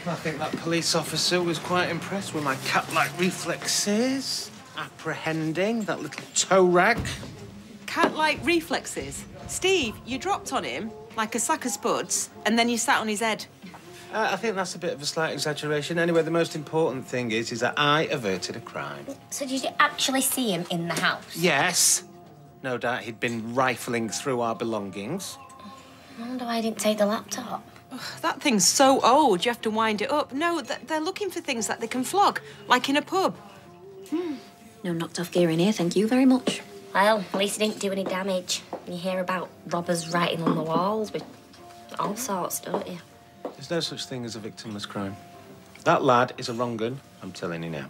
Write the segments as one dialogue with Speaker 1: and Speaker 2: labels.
Speaker 1: I think that police officer was quite impressed with my cat-like reflexes. Apprehending that little toe rag.
Speaker 2: Cat-like reflexes? Steve, you dropped on him like a sack of spuds, and then you sat on his head.
Speaker 1: I think that's a bit of a slight exaggeration. Anyway, the most important thing is that I averted a crime.
Speaker 3: So did you actually see him in the house?
Speaker 1: Yes. No doubt he'd been rifling through our belongings.
Speaker 3: I wonder why I didn't take the laptop.
Speaker 2: Ugh, that thing's so old, you have to wind it up. No, they're looking for things that they can flog, like in a pub.
Speaker 4: No knocked off gear in here, thank you very much.
Speaker 3: Well, at least it didn't do any damage. You hear about robbers writing on the walls with all sorts, don't you?
Speaker 1: There's no such thing as a victimless crime. That lad is a wrong 'un, I'm telling you now.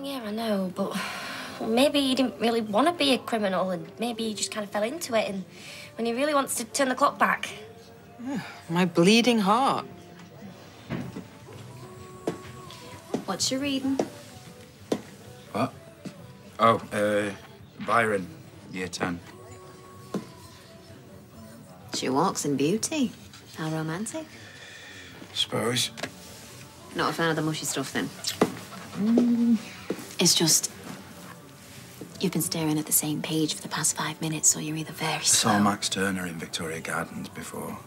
Speaker 3: Yeah, I know, but maybe he didn't really want to be a criminal and maybe he just kind of fell into it and when he really wants to turn the clock back.
Speaker 2: My bleeding heart.
Speaker 4: What's your reading?
Speaker 5: What? Oh, Byron, year 10.
Speaker 4: She walks in beauty. How romantic.
Speaker 5: Suppose.
Speaker 4: Not a fan of the mushy stuff, then? It's just... You've been staring at the same page for the past 5 minutes, so you're either very slow...
Speaker 5: I saw Max Turner in Victoria Gardens before.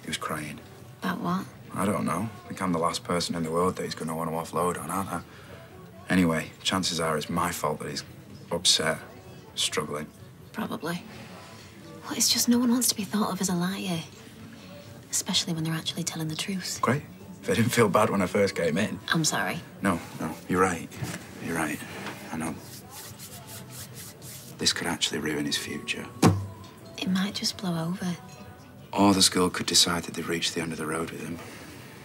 Speaker 5: He was crying.
Speaker 4: About what?
Speaker 5: I don't know. I think I'm the last person in the world that he's going to want to offload on, aren't I? Anyway, chances are it's my fault that he's upset, struggling.
Speaker 4: Probably. Well, it's just no one wants to be thought of as a liar. Especially when they're actually telling the truth.
Speaker 5: Great. If I didn't feel bad when I first came in.
Speaker 4: I'm sorry.
Speaker 5: No, you're right. You're right. I know. This could actually ruin his future.
Speaker 4: It might just blow over.
Speaker 5: Or the school could decide that they've reached the end of the road with him.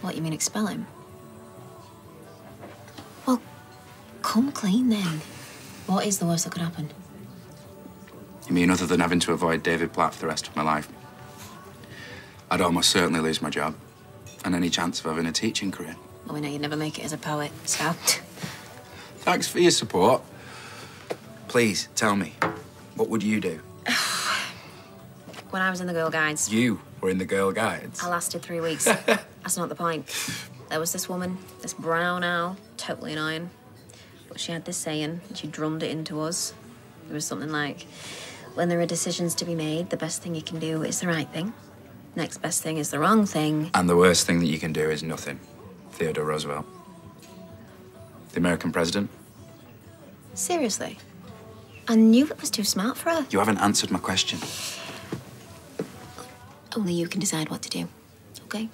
Speaker 4: What, you mean expel him? Well, come clean then. What is the worst that could happen?
Speaker 5: You mean other than having to avoid David Platt for the rest of my life? I'd almost certainly lose my job and any chance of having a teaching career.
Speaker 4: Well, we know you'd never make it as a poet, so...
Speaker 5: Thanks for your support. Please, tell me, what would you do?
Speaker 4: When I was in the Girl Guides...
Speaker 5: You were in the Girl Guides?
Speaker 4: I lasted 3 weeks. That's not the point. There was this woman, this brown owl, totally annoying. But she had this saying, and she drummed it into us. It was something like, when there are decisions to be made, the best thing you can do is the right thing. Next best thing is the wrong thing.
Speaker 5: And the worst thing that you can do is nothing. Theodore Roosevelt. The American president.
Speaker 4: Seriously? I knew it was too smart for her.
Speaker 5: You haven't answered my question.
Speaker 4: Only you can decide what to do, okay?